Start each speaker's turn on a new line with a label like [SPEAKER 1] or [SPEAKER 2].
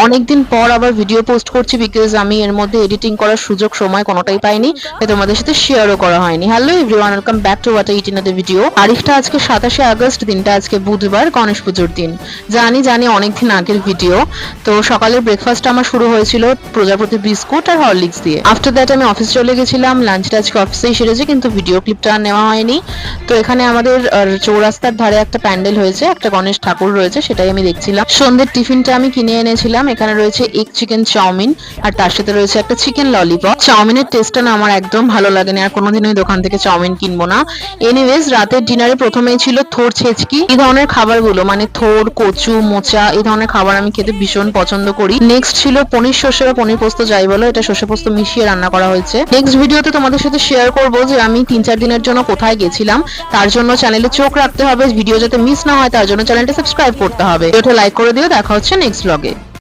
[SPEAKER 1] অনেকদিন পর আবার ভিডিও পোস্ট করছি বিকজ আমি এর মধ্যে এডিটিং করার সুযোগ সময় কোনোটাই পাইনি, তাই তোমাদের সাথে শেয়ারও করা হয়নি। Hello everyone, welcome back to watt it in the video. তারিখটা আজকে 27শে আগস্ট, দিনটা আজকে বুধবার, গণেশ পুজোর দিন। জানি অনেকদিন আগের ভিডিও। তো সকালের ব্রেকফাস্ট আমার শুরু হয়েছিল প্রজাপতি বিস্কুট আর হরলিক্স দিয়ে। আফটার দ্যাট আমি অফিস চলে গেছিলাম, লাঞ্চটা আজকে অফিসেই সেরেছি, কিন্তু ভিডিও ক্লিপটা আর নেওয়া হয়নি। তো এখানে আমাদের চৌরাস্তার ধারে একটা প্যান্ডেল হয়েছে, একটা গণেশ ঠাকুর রয়েছে, সেটাই আমি দেখছিলাম। সন্ধ্যের টিফিনটা আমি কিনে এনেছিলাম, এখানে রয়েছে এগ চিকেন চাউমিন আর তার সাথে রয়েছে একটা চিকেন ললিপপ। চাউমিনের টেস্টটা না আমার একদম ভালো লাগেনি, আর কোনোদিন ওই দোকান থেকে চাউমিন কিনবো না। এনিওয়েজ, রাতের ডিনারে প্রথমেই ছিল থোর ছেচকি। এই ধরনের খাবারগুলো মানে থোর, কচু, মোচা, এই ধরনের খাবার আমি খেতে ভীষণ পছন্দ করি। নেক্সট ছিল পনির শসা বা পনির পোস্ত, যাই বলো, এটা শসা পোস্ত মিশিয়ে রান্না করা হয়েছে। নেক্সট ভিডিওতে তোমাদের সাথে শেয়ার করবো যে আমি 3-4 দিনের জন্য কোথায় গেছিলাম। তার জন্য চ্যানেলে চোখ রাখতে হবে, ভিডিও যাতে মিস না হয় তার জন্য চ্যানেলটা সাবস্ক্রাইব করতে হবে। ভিডিওটা লাইক করে দিও। দেখা হচ্ছে নেক্সট ব্লগে।